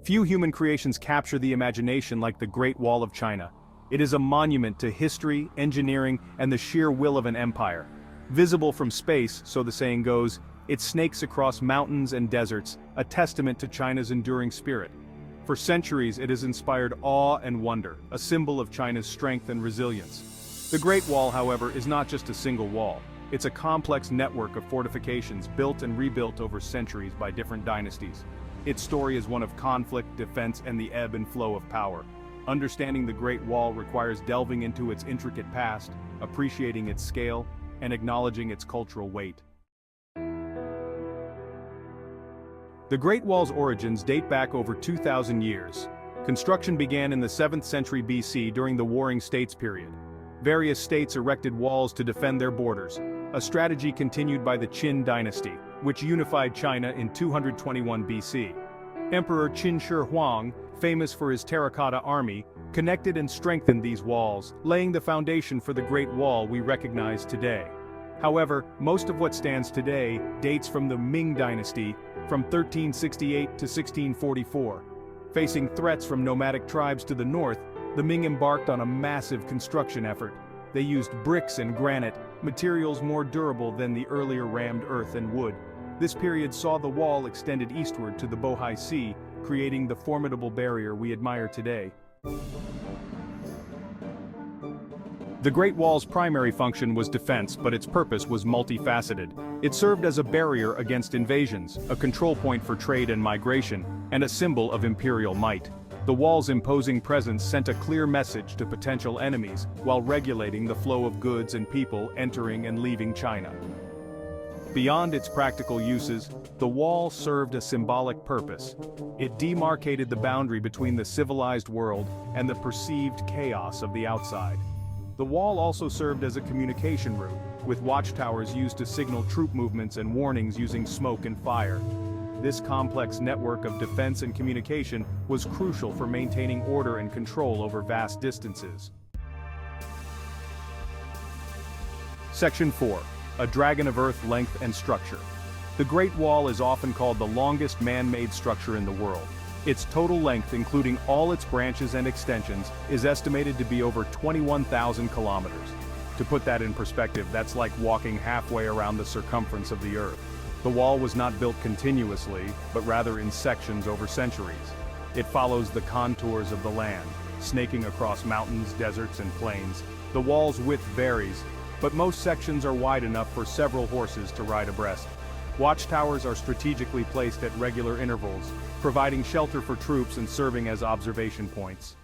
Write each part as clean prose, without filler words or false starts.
Few human creations capture the imagination like the Great Wall of China. It is a monument to history, engineering, and the sheer will of an empire. Visible from space, so the saying goes, it snakes across mountains and deserts, a testament to China's enduring spirit. For centuries it has inspired awe and wonder, a symbol of China's strength and resilience. The Great Wall, however, is not just a single wall. It's a complex network of fortifications built and rebuilt over centuries by different dynasties. Its story is one of conflict, defense, and the ebb and flow of power. Understanding the Great Wall requires delving into its intricate past, appreciating its scale, and acknowledging its cultural weight. The Great Wall's origins date back over 2,000 years. Construction began in the 7th century BC during the Warring States period. Various states erected walls to defend their borders, a strategy continued by the Qin dynasty, which unified China in 221 BC. Emperor Qin Shi Huang, famous for his terracotta army, connected and strengthened these walls, laying the foundation for the Great Wall we recognize today. However, most of what stands today dates from the Ming dynasty, from 1368 to 1644. Facing threats from nomadic tribes to the north, the Ming embarked on a massive construction effort. They used bricks and granite, materials more durable than the earlier rammed earth and wood. This period saw the wall extended eastward to the Bohai Sea, creating the formidable barrier we admire today. The Great Wall's primary function was defense, but its purpose was multifaceted. It served as a barrier against invasions, a control point for trade and migration, and a symbol of imperial might. The wall's imposing presence sent a clear message to potential enemies, while regulating the flow of goods and people entering and leaving China. Beyond its practical uses, the wall served a symbolic purpose. It demarcated the boundary between the civilized world and the perceived chaos of the outside. The wall also served as a communication route, with watchtowers used to signal troop movements and warnings using smoke and fire. This complex network of defense and communication was crucial for maintaining order and control over vast distances. Section 4. A dragon of earth length and structure. The Great Wall is often called the longest man-made structure in the world. Its total length, including all its branches and extensions, is estimated to be over 21,000 kilometers. To put that in perspective, that's like walking halfway around the circumference of the Earth. The wall was not built continuously, but rather in sections over centuries. It follows the contours of the land, snaking across mountains, deserts, and plains. The wall's width varies, but most sections are wide enough for several horses to ride abreast. Watchtowers are strategically placed at regular intervals, providing shelter for troops and serving as observation points.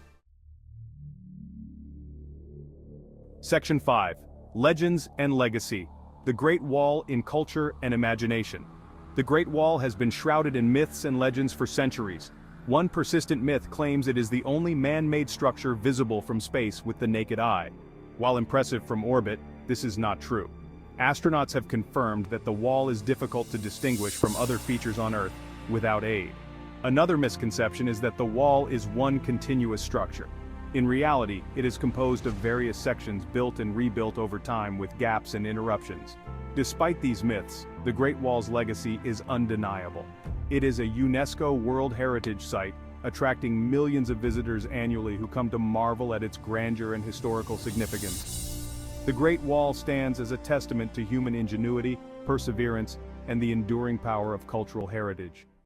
Section 5. Legends and Legacy. The Great Wall in Culture and Imagination. The Great Wall has been shrouded in myths and legends for centuries. One persistent myth claims it is the only man-made structure visible from space with the naked eye. While impressive from orbit, this is not true. Astronauts have confirmed that the wall is difficult to distinguish from other features on Earth without aid. Another misconception is that the wall is one continuous structure. In reality, it is composed of various sections built and rebuilt over time with gaps and interruptions. Despite these myths, the Great Wall's legacy is undeniable. It is a UNESCO World Heritage Site, attracting millions of visitors annually who come to marvel at its grandeur and historical significance. The Great Wall stands as a testament to human ingenuity, perseverance, and the enduring power of cultural heritage.